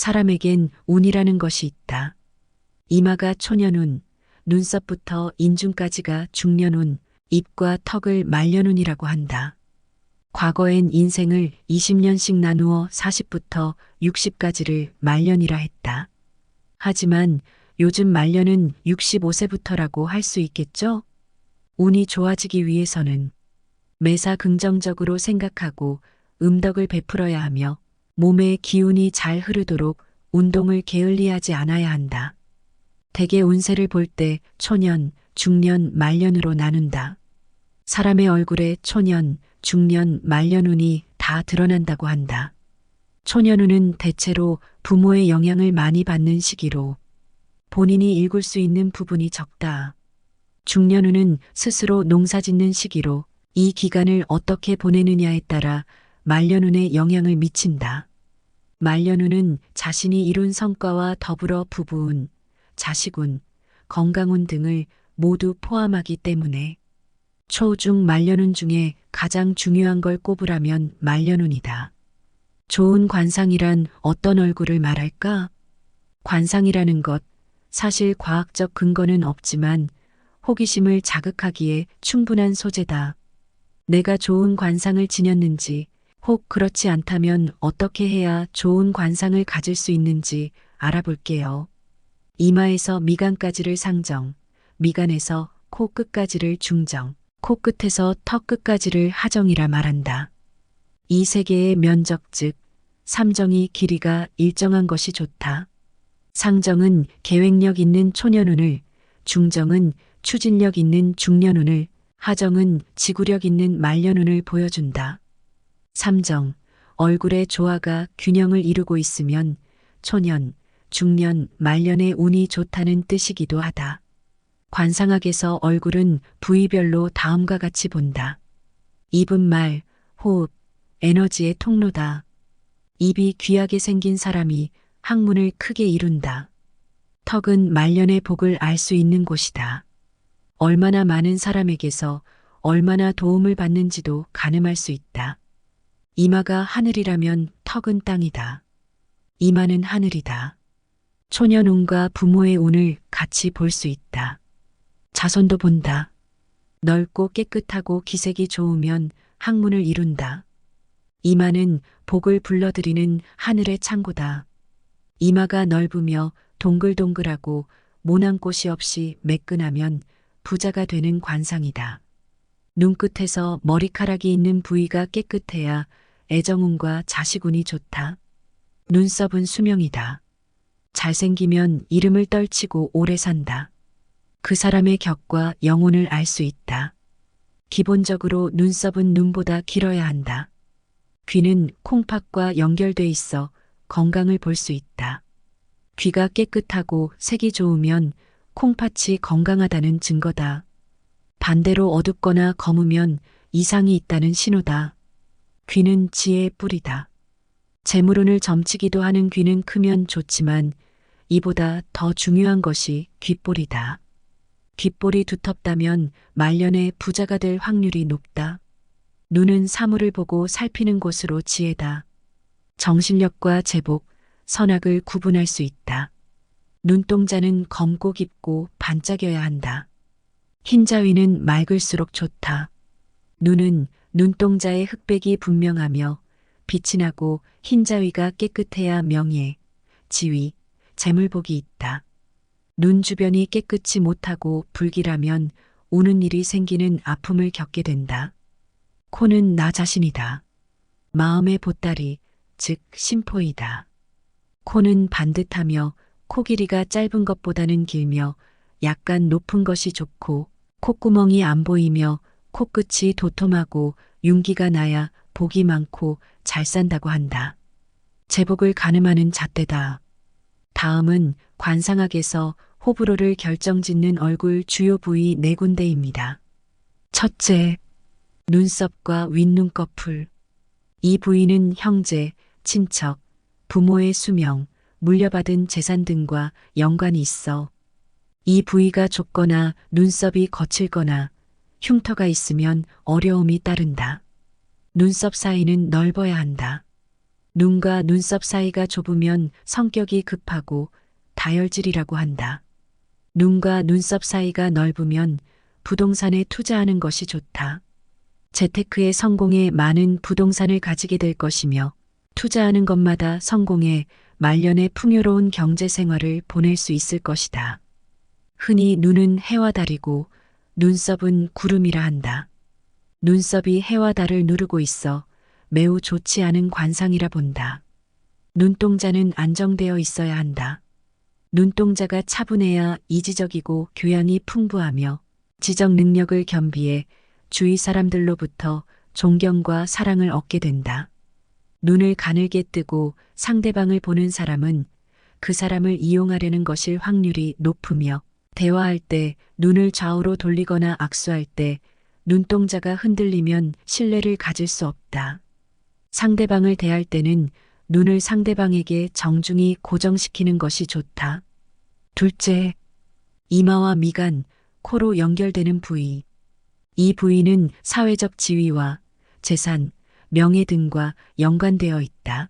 사람에겐 운이라는 것이 있다. 이마가 초년운, 눈썹부터 인중까지가 중년운, 입과 턱을 말년운이라고 한다. 과거엔 인생을 20년씩 나누어 40부터 60까지를 말년이라 했다. 하지만 요즘 말년은 65세부터라고 할 수 있겠죠? 운이 좋아지기 위해서는 매사 긍정적으로 생각하고 음덕을 베풀어야 하며 몸의 기운이 잘 흐르도록 운동을 게을리하지 않아야 한다. 대개 운세를 볼 때 초년, 중년, 말년으로 나눈다. 사람의 얼굴에 초년, 중년, 말년운이 다 드러난다고 한다. 초년운은 대체로 부모의 영향을 많이 받는 시기로 본인이 읽을 수 있는 부분이 적다. 중년운은 스스로 농사짓는 시기로 이 기간을 어떻게 보내느냐에 따라 말년운에 영향을 미친다. 말년운은 자신이 이룬 성과와 더불어 부부운, 자식운, 건강운 등을 모두 포함하기 때문에 초, 중, 말년운 중에 가장 중요한 걸 꼽으라면 말년운이다. 좋은 관상이란 어떤 얼굴을 말할까? 관상이라는 것, 사실 과학적 근거는 없지만 호기심을 자극하기에 충분한 소재다. 내가 좋은 관상을 지녔는지, 혹 그렇지 않다면 어떻게 해야 좋은 관상을 가질 수 있는지 알아볼게요. 이마에서 미간까지를 상정, 미간에서 코끝까지를 중정, 코끝에서 턱끝까지를 하정이라 말한다. 이 세 개의 면적 즉 삼정이 길이가 일정한 것이 좋다. 상정은 계획력 있는 초년운을, 중정은 추진력 있는 중년운을, 하정은 지구력 있는 말년운을 보여준다. 삼정, 얼굴의 조화가 균형을 이루고 있으면 초년, 중년, 말년의 운이 좋다는 뜻이기도 하다. 관상학에서 얼굴은 부위별로 다음과 같이 본다. 입은 말, 호흡, 에너지의 통로다. 입이 귀하게 생긴 사람이 학문을 크게 이룬다. 턱은 말년의 복을 알 수 있는 곳이다. 얼마나 많은 사람에게서 얼마나 도움을 받는지도 가늠할 수 있다. 이마가 하늘이라면 턱은 땅이다. 이마는 하늘이다. 초년운과 부모의 운을 같이 볼 수 있다. 자손도 본다. 넓고 깨끗하고 기색이 좋으면 학문을 이룬다. 이마는 복을 불러들이는 하늘의 창고다. 이마가 넓으며 동글동글하고 모낭꽃이 없이 매끈하면 부자가 되는 관상이다. 눈끝에서 머리카락이 있는 부위가 깨끗해야 애정운과 자식운이 좋다. 눈썹은 수명이다. 잘생기면 이름을 떨치고 오래 산다. 그 사람의 격과 영혼을 알 수 있다. 기본적으로 눈썹은 눈보다 길어야 한다. 귀는 콩팥과 연결돼 있어 건강을 볼 수 있다. 귀가 깨끗하고 색이 좋으면 콩팥이 건강하다는 증거다. 반대로 어둡거나 검으면 이상이 있다는 신호다. 귀는 지혜의 뿔이다. 재물운을 점치기도 하는 귀는 크면 좋지만 이보다 더 중요한 것이 귓볼이다. 귓볼이 두텁다면 말년에 부자가 될 확률이 높다. 눈은 사물을 보고 살피는 곳으로 지혜다. 정신력과 제복, 선악을 구분할 수 있다. 눈동자는 검고 깊고 반짝여야 한다. 흰자위는 맑을수록 좋다. 눈은 눈동자의 흑백이 분명하며 빛이 나고 흰자위가 깨끗해야 명예, 지위, 재물복이 있다. 눈 주변이 깨끗이 못하고 불길하면 우는 일이 생기는 아픔을 겪게 된다. 코는 나 자신이다. 마음의 보따리, 즉 심포이다. 코는 반듯하며 코 길이가 짧은 것보다는 길며 약간 높은 것이 좋고 콧구멍이 안 보이며 코끝이 도톰하고 윤기가 나야 복이 많고 잘 산다고 한다. 제복을 가늠하는 잣대다. 다음은 관상학에서 호불호를 결정짓는 얼굴 주요 부위 네 군데입니다. 첫째, 눈썹과 윗눈꺼풀. 이 부위는 형제, 친척, 부모의 수명, 물려받은 재산 등과 연관이 있어 이 부위가 좁거나 눈썹이 거칠거나 흉터가 있으면 어려움이 따른다. 눈썹 사이는 넓어야 한다. 눈과 눈썹 사이가 좁으면 성격이 급하고 다혈질이라고 한다. 눈과 눈썹 사이가 넓으면 부동산에 투자하는 것이 좋다. 재테크의 성공에 많은 부동산을 가지게 될 것이며 투자하는 것마다 성공해 말년에 풍요로운 경제 생활을 보낼 수 있을 것이다. 흔히 눈은 해와 달이고 눈썹은 구름이라 한다. 눈썹이 해와 달을 누르고 있어 매우 좋지 않은 관상이라 본다. 눈동자는 안정되어 있어야 한다. 눈동자가 차분해야 이지적이고 교양이 풍부하며 지적 능력을 겸비해 주위 사람들로부터 존경과 사랑을 얻게 된다. 눈을 가늘게 뜨고 상대방을 보는 사람은 그 사람을 이용하려는 것일 확률이 높으며 대화할 때 눈을 좌우로 돌리거나 악수할 때 눈동자가 흔들리면 신뢰를 가질 수 없다. 상대방을 대할 때는 눈을 상대방에게 정중히 고정시키는 것이 좋다. 둘째, 이마와 미간, 코로 연결되는 부위. 이 부위는 사회적 지위와 재산, 명예 등과 연관되어 있다.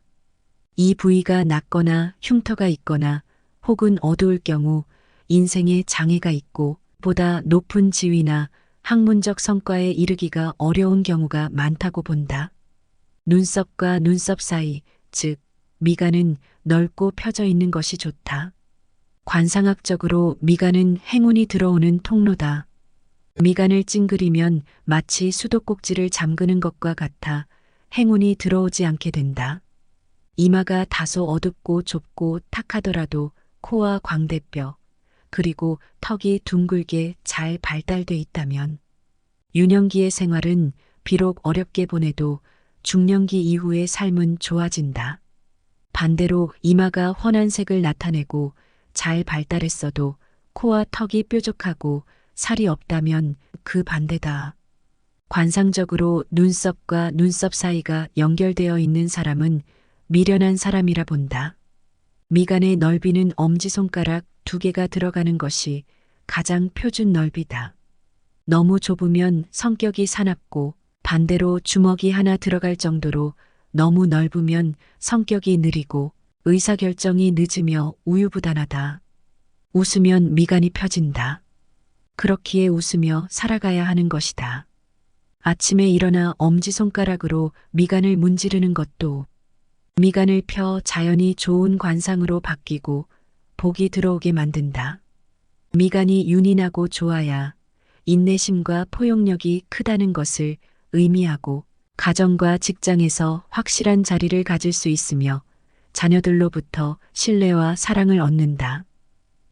이 부위가 낮거나 흉터가 있거나 혹은 어두울 경우 인생에 장애가 있고 보다 높은 지위나 학문적 성과에 이르기가 어려운 경우가 많다고 본다. 눈썹과 눈썹 사이, 즉 미간은 넓고 펴져 있는 것이 좋다. 관상학적으로 미간은 행운이 들어오는 통로다. 미간을 찡그리면 마치 수도꼭지를 잠그는 것과 같아 행운이 들어오지 않게 된다. 이마가 다소 어둡고 좁고 탁하더라도 코와 광대뼈, 그리고 턱이 둥글게 잘 발달돼 있다면 유년기의 생활은 비록 어렵게 보내도 중년기 이후의 삶은 좋아진다. 반대로 이마가 환한 색을 나타내고 잘 발달했어도 코와 턱이 뾰족하고 살이 없다면 그 반대다. 관상적으로 눈썹과 눈썹 사이가 연결되어 있는 사람은 미련한 사람이라 본다. 미간의 넓이는 엄지손가락 2개가 들어가는 것이 가장 표준 넓이다. 너무 좁으면 성격이 사납고 반대로 주먹이 하나 들어갈 정도로 너무 넓으면 성격이 느리고 의사결정이 늦으며 우유부단하다. 웃으면 미간이 펴진다. 그렇기에 웃으며 살아가야 하는 것이다. 아침에 일어나 엄지손가락으로 미간을 문지르는 것도 미간을 펴 자연이 좋은 관상으로 바뀌고 복이 들어오게 만든다. 미간이 윤이 나고 좋아야 인내심과 포용력이 크다는 것을 의미하고 가정과 직장에서 확실한 자리를 가질 수 있으며 자녀들로부터 신뢰와 사랑을 얻는다.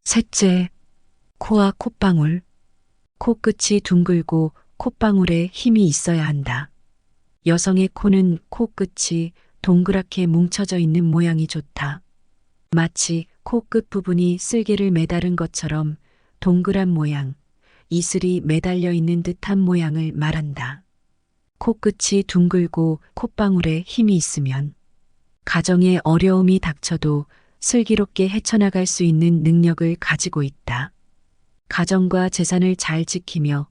셋째, 코와 콧방울. 코끝이 둥글고 콧방울에 힘이 있어야 한다. 여성의 코는 코끝이 동그랗게 뭉쳐져 있는 모양이 좋다. 마치 코끝 부분이 쓸개를 매다른 것처럼 동그란 모양, 이슬이 매달려 있는 듯한 모양을 말한다. 코끝이 둥글고 콧방울에 힘이 있으면 가정에 어려움이 닥쳐도 슬기롭게 헤쳐나갈 수 있는 능력을 가지고 있다. 가정과 재산을 잘 지키며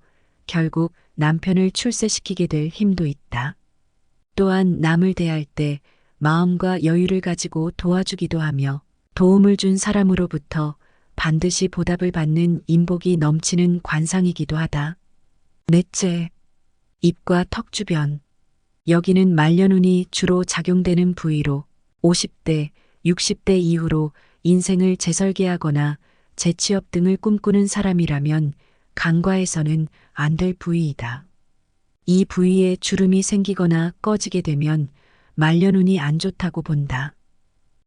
결국 남편을 출세시키게 될 힘도 있다. 또한 남을 대할 때 마음과 여유를 가지고 도와주기도 하며 도움을 준 사람으로부터 반드시 보답을 받는 인복이 넘치는 관상이기도 하다. 넷째, 입과 턱 주변. 여기는 말년운이 주로 작용되는 부위로 50대, 60대 이후로 인생을 재설계하거나 재취업 등을 꿈꾸는 사람이라면 간과해서는 안 될 부위이다. 이 부위에 주름이 생기거나 꺼지게 되면 말년운이 안 좋다고 본다.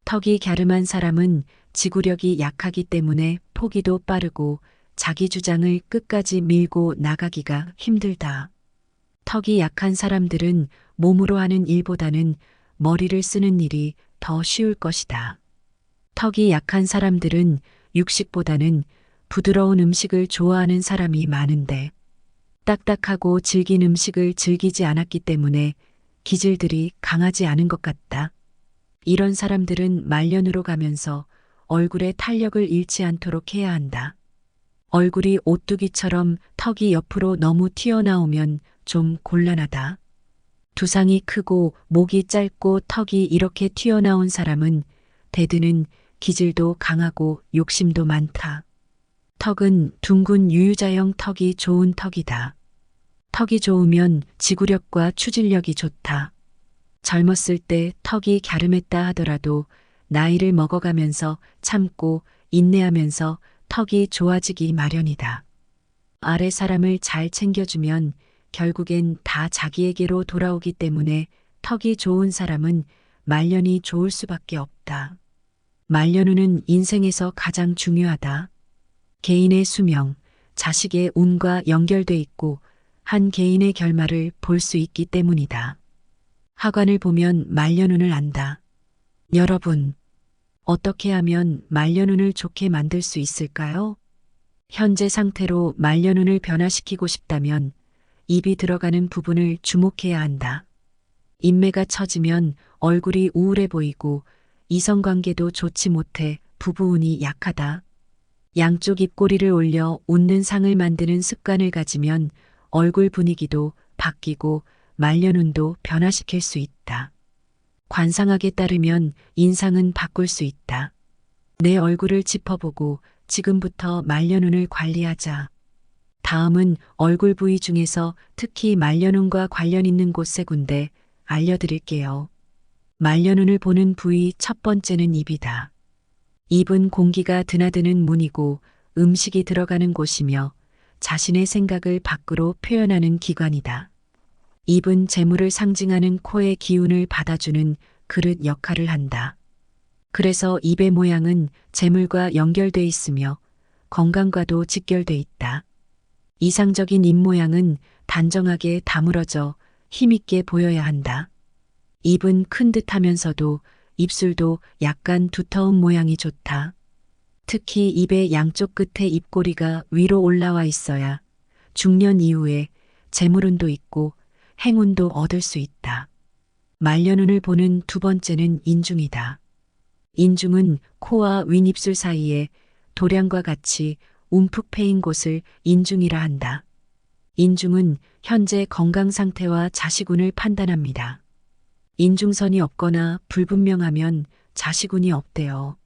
턱이 갸름한 사람은 지구력이 약하기 때문에 포기도 빠르고 자기 주장을 끝까지 밀고 나가기가 힘들다. 턱이 약한 사람들은 몸으로 하는 일보다는 머리를 쓰는 일이 더 쉬울 것이다. 턱이 약한 사람들은 육식보다는 부드러운 음식을 좋아하는 사람이 많은데 딱딱하고 질긴 음식을 즐기지 않았기 때문에 기질들이 강하지 않은 것 같다. 이런 사람들은 말년으로 가면서 얼굴에 탄력을 잃지 않도록 해야 한다. 얼굴이 오뚜기처럼 턱이 옆으로 너무 튀어나오면 좀 곤란하다. 두상이 크고 목이 짧고 턱이 이렇게 튀어나온 사람은 대드는 기질도 강하고 욕심도 많다. 턱은 둥근 유유자형 턱이 좋은 턱이다. 턱이 좋으면 지구력과 추진력이 좋다. 젊었을 때 턱이 갸름했다 하더라도 나이를 먹어가면서 참고 인내하면서 턱이 좋아지기 마련이다. 아래 사람을 잘 챙겨주면 결국엔 다 자기에게로 돌아오기 때문에 턱이 좋은 사람은 말년이 좋을 수밖에 없다. 말년운은 인생에서 가장 중요하다. 개인의 수명, 자식의 운과 연결돼 있고 한 개인의 결말을 볼 수 있기 때문이다. 하관을 보면 말년운을 안다. 여러분, 어떻게 하면 말년운을 좋게 만들 수 있을까요? 현재 상태로 말년운을 변화시키고 싶다면 입이 들어가는 부분을 주목해야 한다. 인매가 처지면 얼굴이 우울해 보이고 이성관계도 좋지 못해 부부운이 약하다. 양쪽 입꼬리를 올려 웃는 상을 만드는 습관을 가지면 얼굴 분위기도 바뀌고 말년운도 변화시킬 수 있다. 관상학에 따르면 인상은 바꿀 수 있다. 내 얼굴을 짚어보고 지금부터 말년운을 관리하자. 다음은 얼굴 부위 중에서 특히 말년운과 관련 있는 곳 세 군데 알려드릴게요. 말년운을 보는 부위 첫 번째는 입이다. 입은 공기가 드나드는 문이고 음식이 들어가는 곳이며 자신의 생각을 밖으로 표현하는 기관이다. 입은 재물을 상징하는 코의 기운을 받아주는 그릇 역할을 한다. 그래서 입의 모양은 재물과 연결돼 있으며 건강과도 직결돼 있다. 이상적인 입 모양은 단정하게 다물어져 힘있게 보여야 한다. 입은 큰 듯하면서도 입술도 약간 두터운 모양이 좋다. 특히 입의 양쪽 끝에 입꼬리가 위로 올라와 있어야 중년 이후에 재물운도 있고 행운도 얻을 수 있다. 말년운을 보는 두 번째는 인중이다. 인중은 코와 윗입술 사이에 도량과 같이 움푹 패인 곳을 인중이라 한다. 인중은 현재 건강 상태와 자식운을 판단합니다. 인중선이 없거나 불분명하면 자식운이 없대요.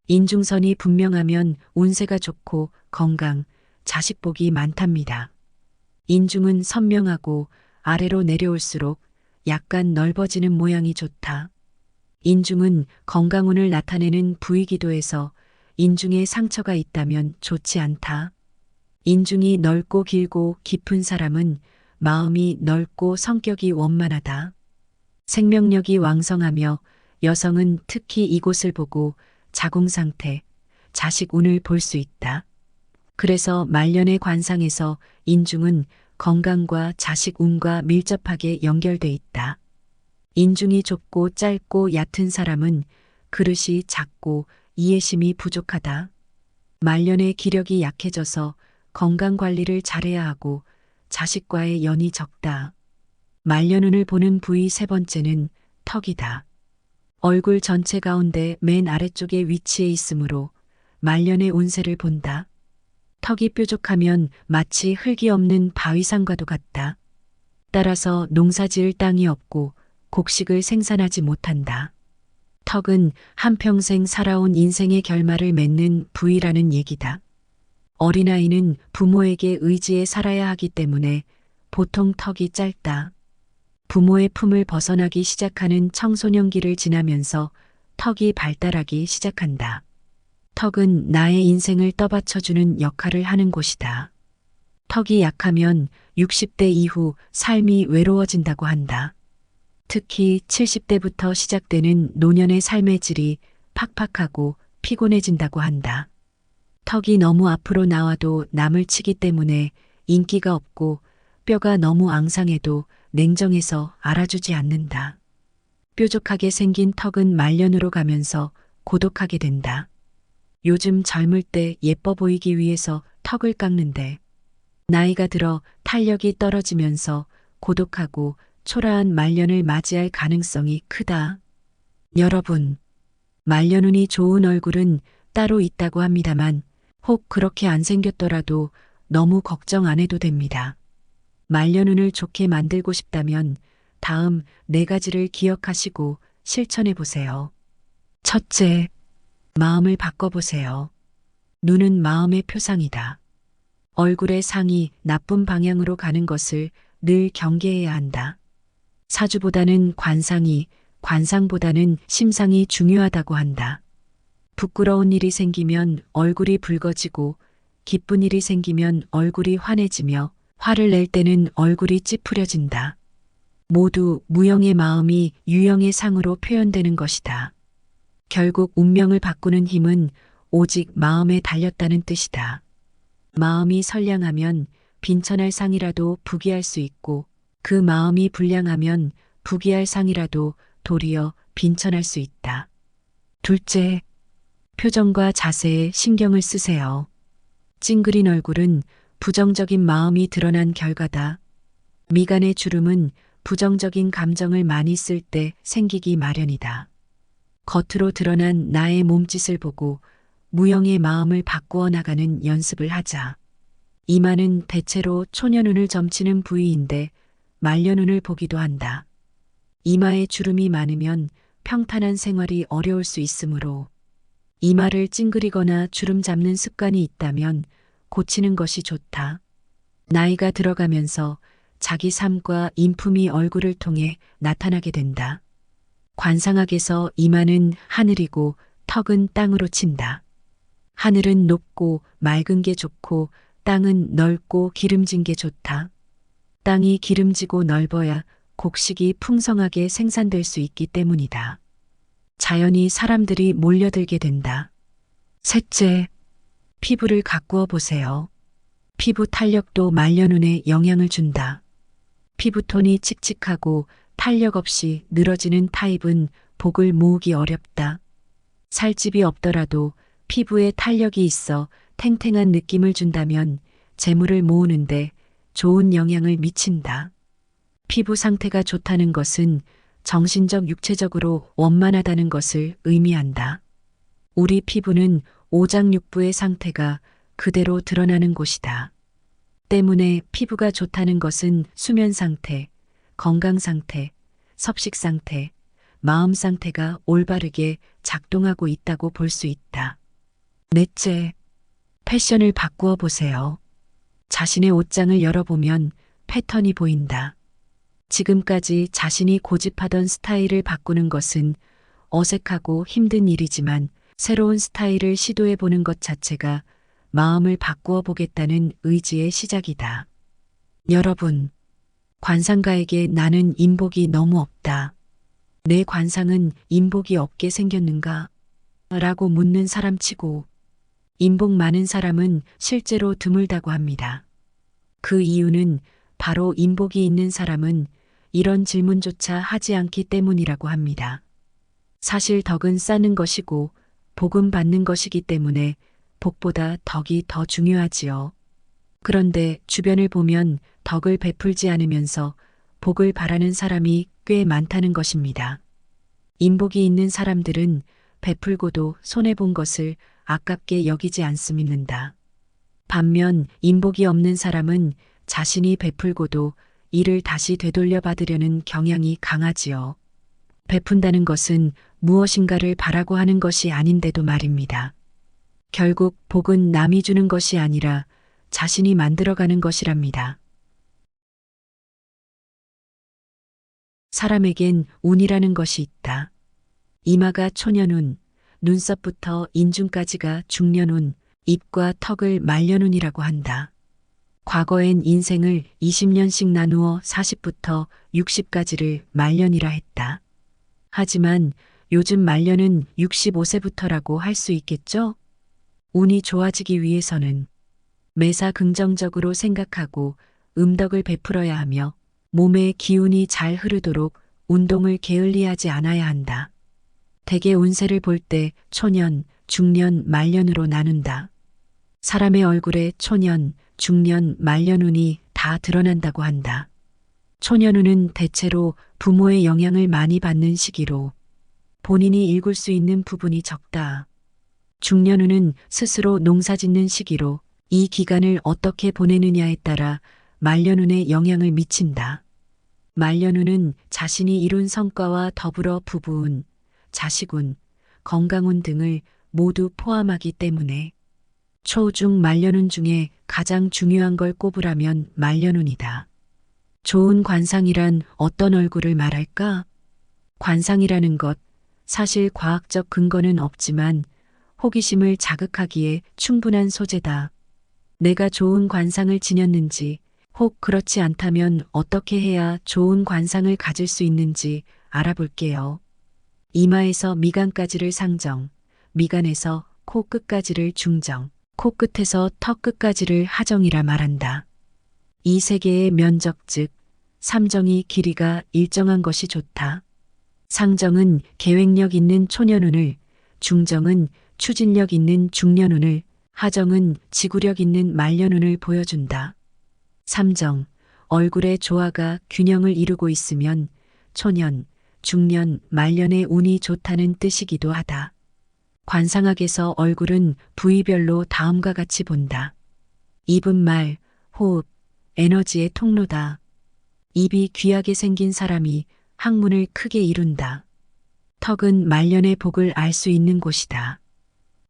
인중선이 분명하면 운세가 좋고 건강, 자식복이 많답니다. 인중은 선명하고 아래로 내려올수록 약간 넓어지는 모양이 좋다. 인중은 건강운을 나타내는 부위기도 해서 인중에 상처가 있다면 좋지 않다. 인중이 넓고 길고 깊은 사람은 마음이 넓고 성격이 원만하다. 생명력이 왕성하며 여성은 특히 이곳을 보고 자궁 상태, 자식 운을 볼 수 있다. 그래서 말년의 관상에서 인중은 건강과 자식 운과 밀접하게 연결돼 있다. 인중이 좁고 짧고 얕은 사람은 그릇이 작고 이해심이 부족하다. 말년의 기력이 약해져서 건강 관리를 잘해야 하고 자식과의 연이 적다. 말년운을 보는 부위 세 번째는 턱이다. 얼굴 전체 가운데 맨 아래쪽에 위치해 있으므로 말년의 운세를 본다. 턱이 뾰족하면 마치 흙이 없는 바위산과도 같다. 따라서 농사지을 땅이 없고 곡식을 생산하지 못한다. 턱은 한평생 살아온 인생의 결말을 맺는 부위라는 얘기다. 어린아이는 부모에게 의지해 살아야 하기 때문에 보통 턱이 짧다. 부모의 품을 벗어나기 시작하는 청소년기를 지나면서 턱이 발달하기 시작한다. 턱은 나의 인생을 떠받쳐주는 역할을 하는 곳이다. 턱이 약하면 60대 이후 삶이 외로워진다고 한다. 특히 70대부터 시작되는 노년의 삶의 질이 팍팍하고 피곤해진다고 한다. 턱이 너무 앞으로 나와도 남을 치기 때문에 인기가 없고 뼈가 너무 앙상해도 냉정해서 알아주지 않는다. 뾰족하게 생긴 턱은 말년으로 가면서 고독하게 된다. 요즘 젊을 때 예뻐 보이기 위해서 턱을 깎는데 나이가 들어 탄력이 떨어지면서 고독하고 초라한 말년을 맞이할 가능성이 크다. 여러분, 말년운이 좋은 얼굴은 따로 있다고 합니다만 혹 그렇게 안 생겼더라도 너무 걱정 안 해도 됩니다. 말년운을 좋게 만들고 싶다면 다음 네 가지를 기억하시고 실천해 보세요. 첫째, 마음을 바꿔보세요. 눈은 마음의 표상이다. 얼굴의 상이 나쁜 방향으로 가는 것을 늘 경계해야 한다. 사주보다는 관상이, 관상보다는 심상이 중요하다고 한다. 부끄러운 일이 생기면 얼굴이 붉어지고 기쁜 일이 생기면 얼굴이 환해지며 화를 낼 때는 얼굴이 찌푸려진다. 모두 무형의 마음이 유형의 상으로 표현되는 것이다. 결국 운명을 바꾸는 힘은 오직 마음에 달렸다는 뜻이다. 마음이 선량하면 빈천할 상이라도 부귀할 수 있고 그 마음이 불량하면 부귀할 상이라도 도리어 빈천할 수 있다. 둘째, 표정과 자세에 신경을 쓰세요. 찡그린 얼굴은 부정적인 마음이 드러난 결과다. 미간의 주름은 부정적인 감정을 많이 쓸 때 생기기 마련이다. 겉으로 드러난 나의 몸짓을 보고 무형의 마음을 바꾸어 나가는 연습을 하자. 이마는 대체로 초년운을 점치는 부위인데 말년운을 보기도 한다. 이마에 주름이 많으면 평탄한 생활이 어려울 수 있으므로 이마를 찡그리거나 주름 잡는 습관이 있다면 고치는 것이 좋다. 나이가 들어가면서 자기 삶과 인품이 얼굴을 통해 나타나게 된다. 관상학에서 이마는 하늘이고 턱은 땅으로 친다. 하늘은 높고 맑은 게 좋고 땅은 넓고 기름진 게 좋다. 땅이 기름지고 넓어야 곡식이 풍성하게 생산될 수 있기 때문이다. 자연히 사람들이 몰려들게 된다. 셋째, 피부를 가꾸어 보세요. 피부 탄력도 말년운에 영향을 준다. 피부톤이 칙칙하고 탄력 없이 늘어지는 타입은 복을 모으기 어렵다. 살집이 없더라도 피부에 탄력이 있어 탱탱한 느낌을 준다면 재물을 모으는데 좋은 영향을 미친다. 피부 상태가 좋다는 것은 정신적 육체적으로 원만하다는 것을 의미한다. 우리 피부는 오장육부의 상태가 그대로 드러나는 곳이다. 때문에 피부가 좋다는 것은 수면 상태, 건강 상태, 섭식 상태, 마음 상태가 올바르게 작동하고 있다고 볼 수 있다. 넷째, 패션을 바꾸어 보세요. 자신의 옷장을 열어보면 패턴이 보인다. 지금까지 자신이 고집하던 스타일을 바꾸는 것은 어색하고 힘든 일이지만 새로운 스타일을 시도해 보는 것 자체가 마음을 바꾸어 보겠다는 의지의 시작이다. 여러분, 관상가에게 나는 인복이 너무 없다. 내 관상은 인복이 없게 생겼는가? 라고 묻는 사람치고 인복 많은 사람은 실제로 드물다고 합니다. 그 이유는 바로 인복이 있는 사람은 이런 질문조차 하지 않기 때문이라고 합니다. 사실 덕은 쌓는 것이고 복은 받는 것이기 때문에 복보다 덕이 더 중요하지요. 그런데 주변을 보면 덕을 베풀지 않으면서 복을 바라는 사람이 꽤 많다는 것입니다. 인복이 있는 사람들은 베풀고도 손해본 것을 아깝게 여기지 않습니다. 반면 인복이 없는 사람은 자신이 베풀고도 이를 다시 되돌려 받으려는 경향이 강하지요. 베푼다는 것은 무엇인가를 바라고 하는 것이 아닌데도 말입니다. 결국 복은 남이 주는 것이 아니라 자신이 만들어가는 것이랍니다. 사람에겐 운이라는 것이 있다. 이마가 초년운, 눈썹부터 인중까지가 중년운, 입과 턱을 말년운이라고 한다. 과거엔 인생을 20년씩 나누어 40부터 60까지를 말년이라 했다. 하지만 요즘 말년은 65세부터라고 할 수 있겠죠? 운이 좋아지기 위해서는 매사 긍정적으로 생각하고 음덕을 베풀어야 하며 몸의 기운이 잘 흐르도록 운동을 게을리하지 않아야 한다. 대개 운세를 볼 때 초년, 중년, 말년으로 나눈다. 사람의 얼굴에 초년, 중년, 말년운이 다 드러난다고 한다. 초년운은 대체로 부모의 영향을 많이 받는 시기로 본인이 일굴 수 있는 부분이 적다. 중년운은 스스로 농사짓는 시기로 이 기간을 어떻게 보내느냐에 따라 말년운에 영향을 미친다. 말년운은 자신이 이룬 성과와 더불어 부부운, 자식운, 건강운 등을 모두 포함하기 때문에 초, 중, 말년운 중에 가장 중요한 걸 꼽으라면 말년운이다. 좋은 관상이란 어떤 얼굴을 말할까? 관상이라는 것, 사실 과학적 근거는 없지만 호기심을 자극하기에 충분한 소재다. 내가 좋은 관상을 지녔는지, 혹 그렇지 않다면 어떻게 해야 좋은 관상을 가질 수 있는지 알아볼게요. 이마에서 미간까지를 상정, 미간에서 코 끝까지를 중정, 코끝에서 턱 끝까지를 하정이라 말한다. 이 세 개의 면적 즉 삼정이 길이가 일정한 것이 좋다. 상정은 계획력 있는 초년운을, 중정은 추진력 있는 중년운을, 하정은 지구력 있는 말년운을 보여준다. 삼정, 얼굴의 조화가 균형을 이루고 있으면 초년, 중년, 말년의 운이 좋다는 뜻이기도 하다. 관상학에서 얼굴은 부위별로 다음과 같이 본다. 입은 말, 호흡, 에너지의 통로다. 입이 귀하게 생긴 사람이 학문을 크게 이룬다. 턱은 말년의 복을 알 수 있는 곳이다.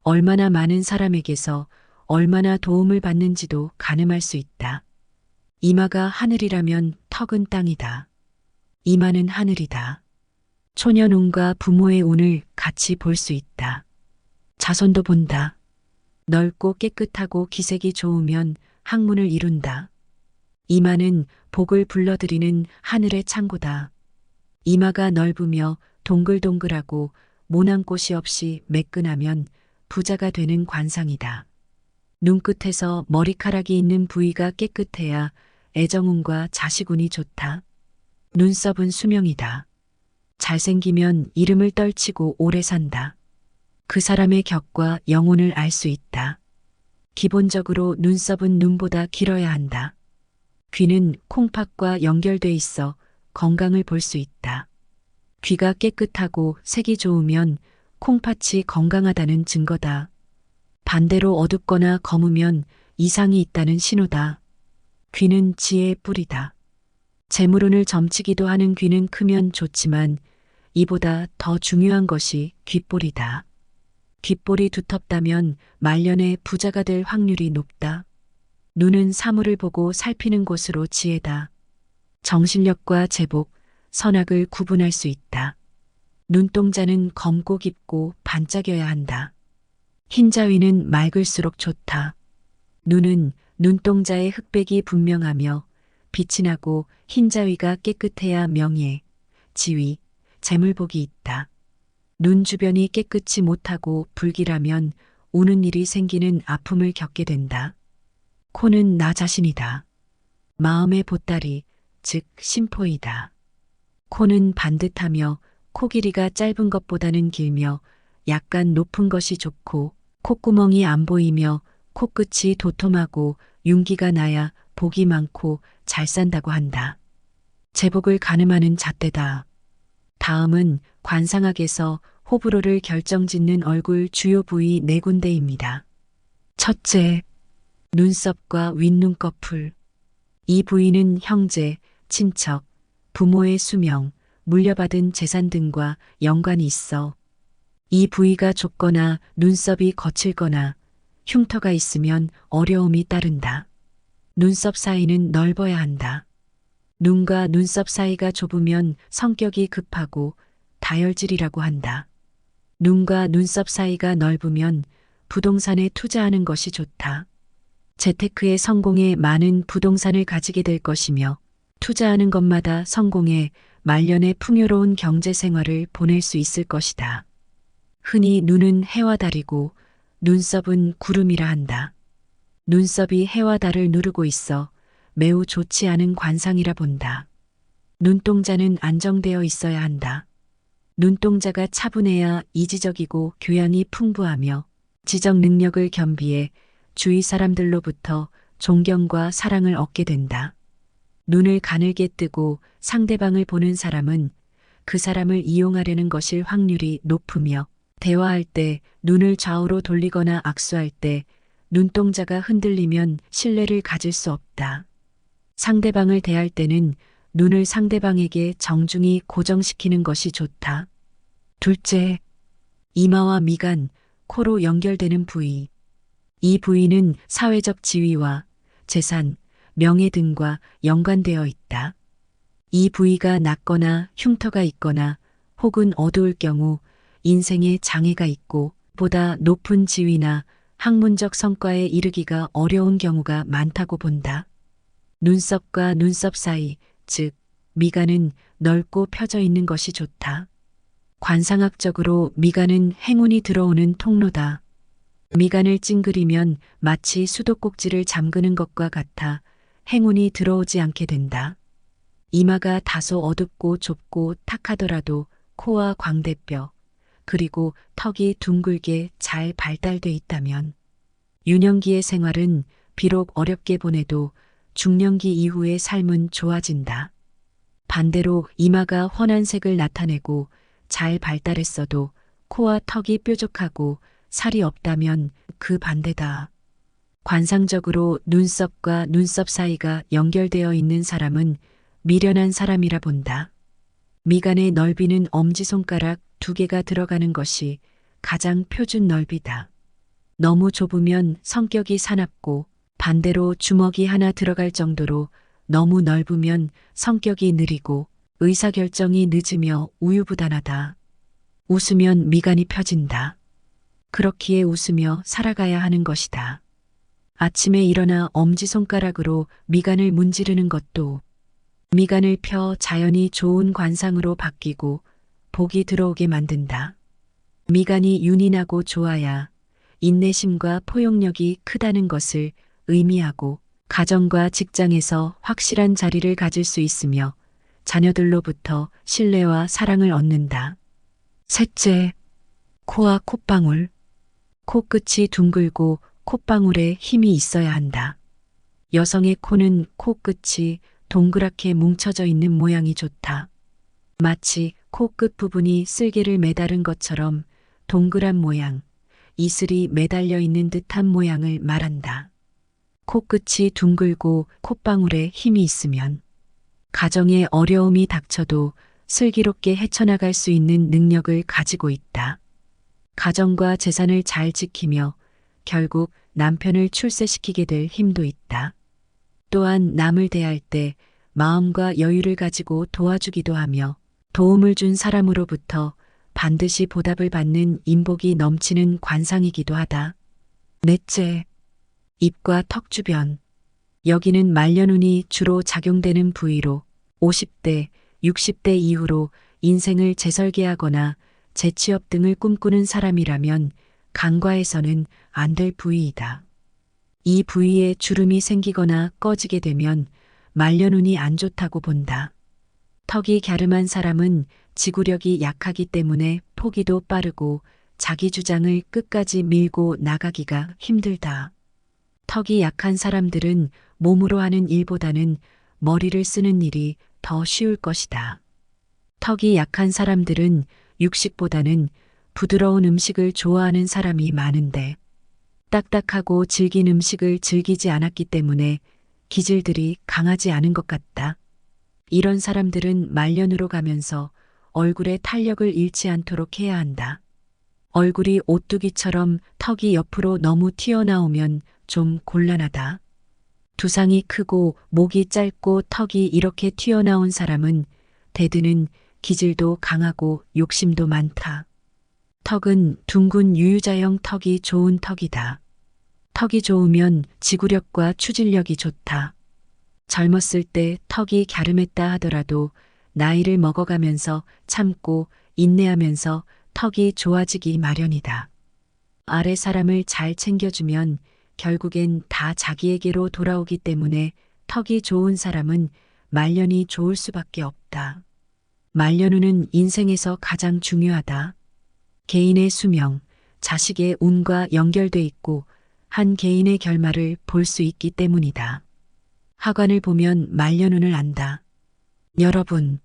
얼마나 많은 사람에게서 얼마나 도움을 받는지도 가늠할 수 있다. 이마가 하늘이라면 턱은 땅이다. 이마는 하늘이다. 초년운과 부모의 운을 같이 볼 수 있다. 자손도 본다. 넓고 깨끗하고 기색이 좋으면 학문을 이룬다. 이마는 복을 불러들이는 하늘의 창고다. 이마가 넓으며 동글동글하고 모낭꽃이 없이 매끈하면 부자가 되는 관상이다. 눈끝에서 머리카락이 있는 부위가 깨끗해야 애정운과 자식운이 좋다. 눈썹은 수명이다. 잘생기면 이름을 떨치고 오래 산다. 그 사람의 격과 영혼을 알 수 있다. 기본적으로 눈썹은 눈보다 길어야 한다. 귀는 콩팥과 연결돼 있어 건강을 볼 수 있다. 귀가 깨끗하고 색이 좋으면 콩팥이 건강하다는 증거다. 반대로 어둡거나 검으면 이상이 있다는 신호다. 귀는 지혜의 뿔이다. 재물운을 점치기도 하는 귀는 크면 좋지만 이보다 더 중요한 것이 귓볼이다. 귓볼이 두텁다면 말년에 부자가 될 확률이 높다. 눈은 사물을 보고 살피는 곳으로 지혜다. 정신력과 제복, 선악을 구분할 수 있다. 눈동자는 검고 깊고 반짝여야 한다. 흰자위는 맑을수록 좋다. 눈은 눈동자의 흑백이 분명하며 빛이 나고 흰자위가 깨끗해야 명예, 지위, 재물복이 있다. 눈 주변이 깨끗이 못하고 불길하면 우는 일이 생기는 아픔을 겪게 된다. 코는 나 자신이다. 마음의 보따리, 즉 심포이다. 코는 반듯하며 코 길이가 짧은 것보다는 길며 약간 높은 것이 좋고 콧구멍이 안 보이며 코끝이 도톰하고 윤기가 나야 복이 많고 잘 산다고 한다. 제복을 가늠하는 잣대다. 다음은 관상학에서 호불호를 결정짓는 얼굴 주요 부위 네 군데입니다. 첫째, 눈썹과 윗눈꺼풀. 이 부위는 형제, 친척, 부모의 수명, 물려받은 재산 등과 연관이 있어 이 부위가 좁거나 눈썹이 거칠거나 흉터가 있으면 어려움이 따른다. 눈썹 사이는 넓어야 한다. 눈과 눈썹 사이가 좁으면 성격이 급하고 다혈질이라고 한다. 눈과 눈썹 사이가 넓으면 부동산에 투자하는 것이 좋다. 재테크의 성공에 많은 부동산을 가지게 될 것이며 투자하는 것마다 성공해 말년에 풍요로운 경제 생활을 보낼 수 있을 것이다. 흔히 눈은 해와 달이고 눈썹은 구름이라 한다. 눈썹이 해와 달을 누르고 있어 매우 좋지 않은 관상이라 본다. 눈동자는 안정되어 있어야 한다. 눈동자가 차분해야 이지적이고 교양이 풍부하며 지적 능력을 겸비해 주위 사람들로부터 존경과 사랑을 얻게 된다. 눈을 가늘게 뜨고 상대방을 보는 사람은 그 사람을 이용하려는 것일 확률이 높으며 대화할 때 눈을 좌우로 돌리거나 악수할 때 눈동자가 흔들리면 신뢰를 가질 수 없다. 상대방을 대할 때는 눈을 상대방에게 정중히 고정시키는 것이 좋다. 둘째, 이마와 미간, 코로 연결되는 부위. 이 부위는 사회적 지위와 재산, 명예 등과 연관되어 있다. 이 부위가 낮거나 흉터가 있거나 혹은 어두울 경우 인생에 장애가 있고 보다 높은 지위나 학문적 성과에 이르기가 어려운 경우가 많다고 본다. 눈썹과 눈썹 사이, 즉 미간은 넓고 펴져 있는 것이 좋다. 관상학적으로 미간은 행운이 들어오는 통로다. 미간을 찡그리면 마치 수도꼭지를 잠그는 것과 같아 행운이 들어오지 않게 된다. 이마가 다소 어둡고 좁고 탁하더라도 코와 광대뼈, 그리고 턱이 둥글게 잘 발달돼 있다면 유년기의 생활은 비록 어렵게 보내도 중년기 이후의 삶은 좋아진다. 반대로 이마가 환한 색을 나타내고 잘 발달했어도 코와 턱이 뾰족하고 살이 없다면 그 반대다. 관상적으로 눈썹과 눈썹 사이가 연결되어 있는 사람은 미련한 사람이라 본다. 미간의 넓이는 엄지손가락 2개가 들어가는 것이 가장 표준 넓이다. 너무 좁으면 성격이 사납고 반대로 주먹이 하나 들어갈 정도로 너무 넓으면 성격이 느리고 의사결정이 늦으며 우유부단하다. 웃으면 미간이 펴진다. 그렇기에 웃으며 살아가야 하는 것이다. 아침에 일어나 엄지손가락으로 미간을 문지르는 것도 미간을 펴 자연히 좋은 관상으로 바뀌고 복이 들어오게 만든다. 미간이 윤이 나고 좋아야 인내심과 포용력이 크다는 것을 의미하고 가정과 직장에서 확실한 자리를 가질 수 있으며 자녀들로부터 신뢰와 사랑을 얻는다. 셋째, 코와 콧방울. 코끝이 둥글고 콧방울에 힘이 있어야 한다. 여성의 코는 코끝이 동그랗게 뭉쳐져 있는 모양이 좋다. 마치 코끝 부분이 쓸개를 매다른 것처럼 동그란 모양, 이슬이 매달려 있는 듯한 모양을 말한다. 코끝이 둥글고 콧방울에 힘이 있으면 가정에 어려움이 닥쳐도 슬기롭게 헤쳐나갈 수 있는 능력을 가지고 있다. 가정과 재산을 잘 지키며 결국 남편을 출세시키게 될 힘도 있다. 또한 남을 대할 때 마음과 여유를 가지고 도와주기도 하며 도움을 준 사람으로부터 반드시 보답을 받는 인복이 넘치는 관상이기도 하다. 넷째, 입과 턱 주변. 여기는 말년운이 주로 작용되는 부위로 50대, 60대 이후로 인생을 재설계하거나 재취업 등을 꿈꾸는 사람이라면 간과해서는 안 될 부위이다. 이 부위에 주름이 생기거나 꺼지게 되면 말년운이 안 좋다고 본다. 턱이 갸름한 사람은 지구력이 약하기 때문에 포기도 빠르고 자기 주장을 끝까지 밀고 나가기가 힘들다. 턱이 약한 사람들은 몸으로 하는 일보다는 머리를 쓰는 일이 더 쉬울 것이다. 턱이 약한 사람들은 육식보다는 부드러운 음식을 좋아하는 사람이 많은데 딱딱하고 질긴 음식을 즐기지 않았기 때문에 기질들이 강하지 않은 것 같다. 이런 사람들은 말년으로 가면서 얼굴에 탄력을 잃지 않도록 해야 한다. 얼굴이 오뚜기처럼 턱이 옆으로 너무 튀어나오면 좀 곤란하다. 두상이 크고 목이 짧고 턱이 이렇게 튀어나온 사람은 대드는 기질도 강하고 욕심도 많다. 턱은 둥근 유유자형 턱이 좋은 턱이다. 턱이 좋으면 지구력과 추진력이 좋다. 젊었을 때 턱이 갸름했다 하더라도 나이를 먹어가면서 참고 인내하면서 턱이 좋아지기 마련이다. 아래 사람을 잘 챙겨주면 결국엔 다 자기에게로 돌아오기 때문에 턱이 좋은 사람은 말년이 좋을 수밖에 없다. 말년운은 인생에서 가장 중요하다. 개인의 수명, 자식의 운과 연결돼 있고 한 개인의 결말을 볼 수 있기 때문이다. 하관을 보면 말년운을 안다. 여러분,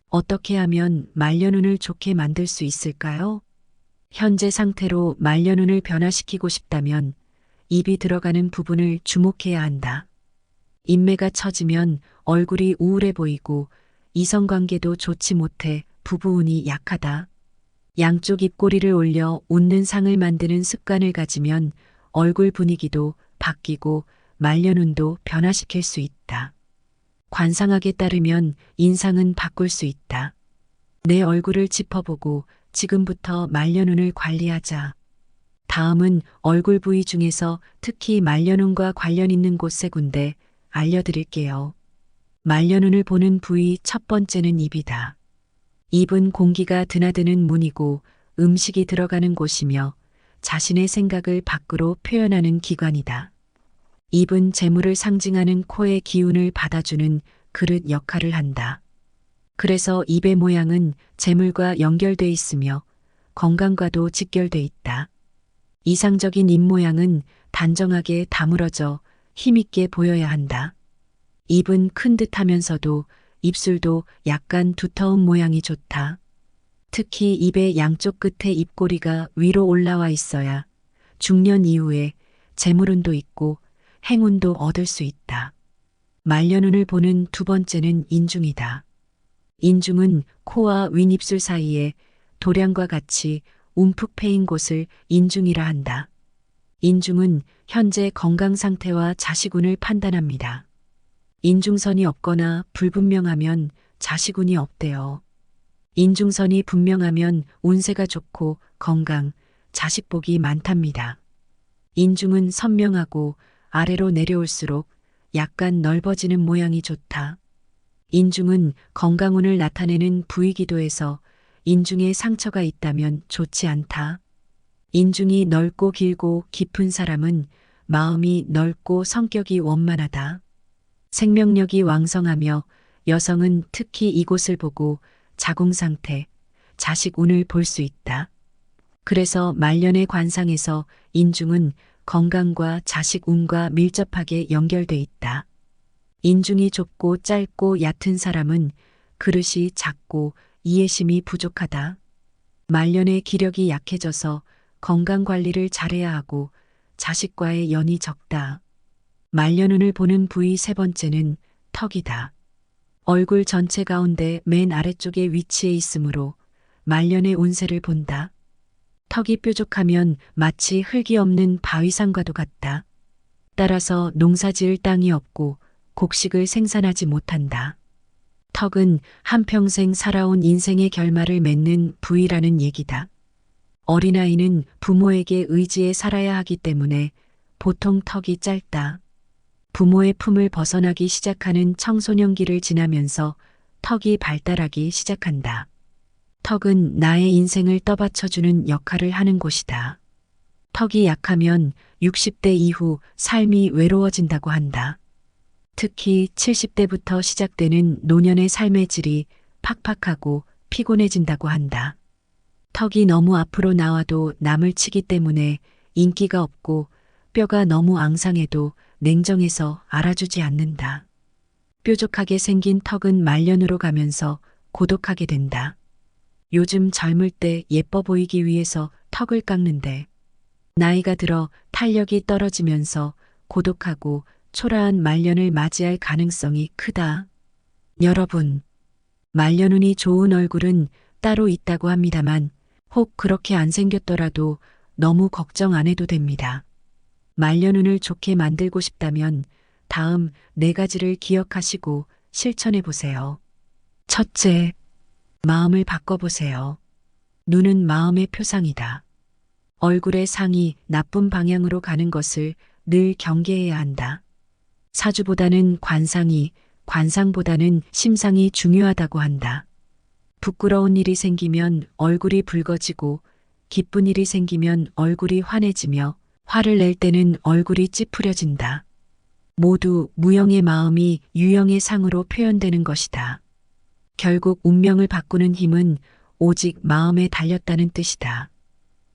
어떻게 하면 말년운을 좋게 만들 수 있을까요? 현재 상태로 말년운을 변화시키고 싶다면 입이 들어가는 부분을 주목해야 한다. 인매가 처지면 얼굴이 우울해 보이고 이성관계도 좋지 못해 부부운이 약하다. 양쪽 입꼬리를 올려 웃는 상을 만드는 습관을 가지면 얼굴 분위기도 바뀌고 말년운도 변화시킬 수 있다. 관상학에 따르면 인상은 바꿀 수 있다. 내 얼굴을 짚어보고 지금부터 말년운을 관리하자. 다음은 얼굴 부위 중에서 특히 말년운과 관련 있는 곳 세 군데 알려드릴게요. 말년운을 보는 부위 첫 번째는 입이다. 입은 공기가 드나드는 문이고 음식이 들어가는 곳이며 자신의 생각을 밖으로 표현하는 기관이다. 입은 재물을 상징하는 코의 기운을 받아주는 그릇 역할을 한다. 그래서 입의 모양은 재물과 연결돼 있으며 건강과도 직결돼 있다. 이상적인 입 모양은 단정하게 다물어져 힘있게 보여야 한다. 입은 큰 듯하면서도 입술도 약간 두터운 모양이 좋다. 특히 입의 양쪽 끝에 입꼬리가 위로 올라와 있어야 중년 이후에 재물운도 있고 행운도 얻을 수 있다. 말년운을 보는 두 번째는 인중이다. 인중은 코와 윗입술 사이에 도량과 같이 움푹 패인 곳을 인중이라 한다. 인중은 현재 건강 상태와 자식운을 판단합니다. 인중선이 없거나 불분명하면 자식운이 없대요. 인중선이 분명하면 운세가 좋고 건강, 자식복이 많답니다. 인중은 선명하고 아래로 내려올수록 약간 넓어지는 모양이 좋다. 인중은 건강운을 나타내는 부위기도 해서 인중에 상처가 있다면 좋지 않다. 인중이 넓고 길고 깊은 사람은 마음이 넓고 성격이 원만하다. 생명력이 왕성하며 여성은 특히 이곳을 보고 자궁 상태, 자식 운을 볼 수 있다. 그래서 말년의 관상에서 인중은 건강과 자식 운과 밀접하게 연결돼 있다. 인중이 좁고 짧고 얕은 사람은 그릇이 작고 이해심이 부족하다. 말년의 기력이 약해져서 건강 관리를 잘해야 하고 자식과의 연이 적다. 말년운을 보는 부위 세 번째는 턱이다. 얼굴 전체 가운데 맨 아래쪽에 위치해 있으므로 말년의 운세를 본다. 턱이 뾰족하면 마치 흙이 없는 바위산과도 같다. 따라서 농사지을 땅이 없고 곡식을 생산하지 못한다. 턱은 한평생 살아온 인생의 결말을 맺는 부위라는 얘기다. 어린아이는 부모에게 의지해 살아야 하기 때문에 보통 턱이 짧다. 부모의 품을 벗어나기 시작하는 청소년기를 지나면서 턱이 발달하기 시작한다. 턱은 나의 인생을 떠받쳐주는 역할을 하는 곳이다. 턱이 약하면 60대 이후 삶이 외로워진다고 한다. 특히 70대부터 시작되는 노년의 삶의 질이 팍팍하고 피곤해진다고 한다. 턱이 너무 앞으로 나와도 남을 치기 때문에 인기가 없고 뼈가 너무 앙상해도 냉정해서 알아주지 않는다. 뾰족하게 생긴 턱은 말년으로 가면서 고독하게 된다. 요즘 젊을 때 예뻐 보이기 위해서 턱을 깎는데 나이가 들어 탄력이 떨어지면서 고독하고 초라한 말년을 맞이할 가능성이 크다. 여러분, 말년운이 좋은 얼굴은 따로 있다고 합니다만 혹 그렇게 안 생겼더라도 너무 걱정 안 해도 됩니다. 말년운을 좋게 만들고 싶다면 다음 네 가지를 기억하시고 실천해 보세요. 첫째, 마음을 바꿔보세요. 눈은 마음의 표상이다. 얼굴의 상이 나쁜 방향으로 가는 것을 늘 경계해야 한다. 사주보다는 관상이, 관상보다는 심상이 중요하다고 한다. 부끄러운 일이 생기면 얼굴이 붉어지고 기쁜 일이 생기면 얼굴이 환해지며 화를 낼 때는 얼굴이 찌푸려진다. 모두 무형의 마음이 유형의 상으로 표현되는 것이다. 결국 운명을 바꾸는 힘은 오직 마음에 달렸다는 뜻이다.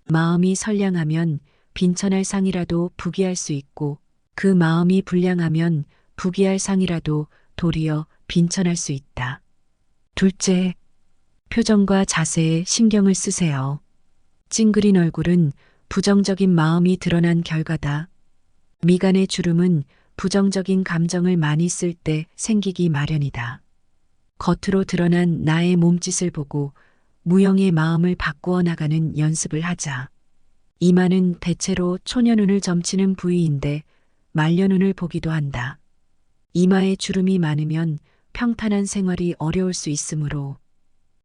마음이 선량하면 빈천할 상이라도 부귀할 수 있고 그 마음이 불량하면 부귀할 상이라도 도리어 빈천할 수 있다. 둘째, 표정과 자세에 신경을 쓰세요. 찡그린 얼굴은 부정적인 마음이 드러난 결과다. 미간의 주름은 부정적인 감정을 많이 쓸 때 생기기 마련이다. 겉으로 드러난 나의 몸짓을 보고 무형의 마음을 바꾸어 나가는 연습을 하자. 이마는 대체로 초년운을 점치는 부위인데 말년운을 보기도 한다. 이마에 주름이 많으면 평탄한 생활이 어려울 수 있으므로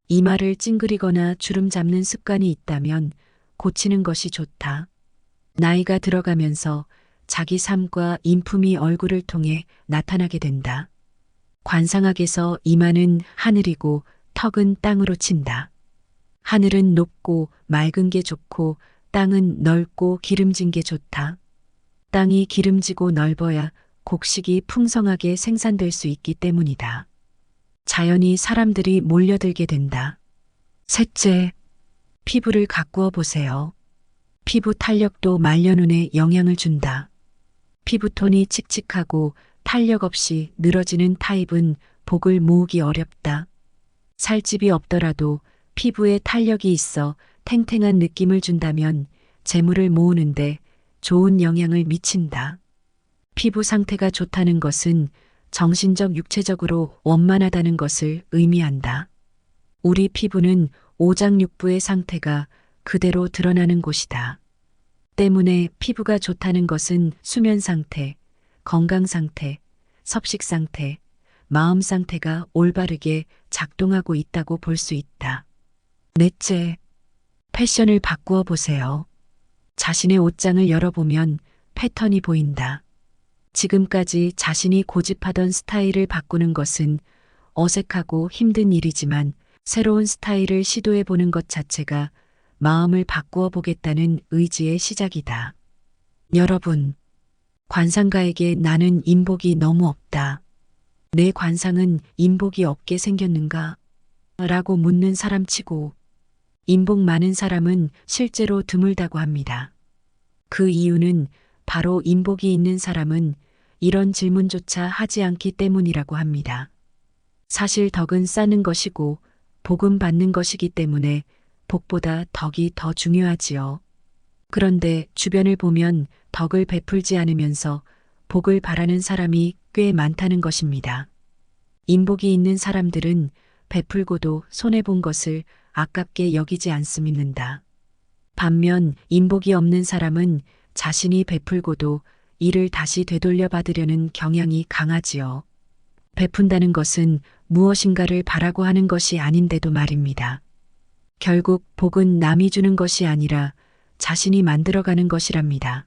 이마를 찡그리거나 주름 잡는 습관이 있다면 고치는 것이 좋다. 나이가 들어가면서 자기 삶과 인품이 얼굴을 통해 나타나게 된다. 관상학에서 이마는 하늘이고 턱은 땅으로 친다. 하늘은 높고 맑은 게 좋고 땅은 넓고 기름진 게 좋다. 땅이 기름지고 넓어야 곡식이 풍성하게 생산될 수 있기 때문이다. 자연히 사람들이 몰려들게 된다. 셋째, 피부를 가꾸어 보세요. 피부 탄력도 말년운에 영향을 준다. 피부톤이 칙칙하고 탄력 없이 늘어지는 타입은 복을 모으기 어렵다. 살집이 없더라도 피부에 탄력이 있어 탱탱한 느낌을 준다면 재물을 모으는데 좋은 영향을 미친다. 피부 상태가 좋다는 것은 정신적 육체적으로 원만하다는 것을 의미한다. 우리 피부는 오장육부의 상태가 그대로 드러나는 곳이다. 때문에 피부가 좋다는 것은 수면 상태, 건강 상태, 섭식 상태, 마음 상태가 올바르게 작동하고 있다고 볼 수 있다. 넷째, 패션을 바꾸어 보세요. 자신의 옷장을 열어보면 패턴이 보인다. 지금까지 자신이 고집하던 스타일을 바꾸는 것은 어색하고 힘든 일이지만 새로운 스타일을 시도해 보는 것 자체가 마음을 바꾸어 보겠다는 의지의 시작이다. 여러분, 관상가에게 나는 인복이 너무 없다. 내 관상은 인복이 없게 생겼는가? 라고 묻는 사람치고 인복 많은 사람은 실제로 드물다고 합니다. 그 이유는 바로 인복이 있는 사람은 이런 질문조차 하지 않기 때문이라고 합니다. 사실 덕은 쌓는 것이고 복은 받는 것이기 때문에 복보다 덕이 더 중요하지요. 그런데 주변을 보면 덕을 베풀지 않으면서 복을 바라는 사람이 꽤 많다는 것입니다. 인복이 있는 사람들은 베풀고도 손해본 것을 아깝게 여기지 않습니다. 반면 인복이 없는 사람은 자신이 베풀고도 이를 다시 되돌려 받으려는 경향이 강하지요. 베푼다는 것은 무엇인가를 바라고 하는 것이 아닌데도 말입니다. 결국 복은 남이 주는 것이 아니라 자신이 만들어가는 것이랍니다.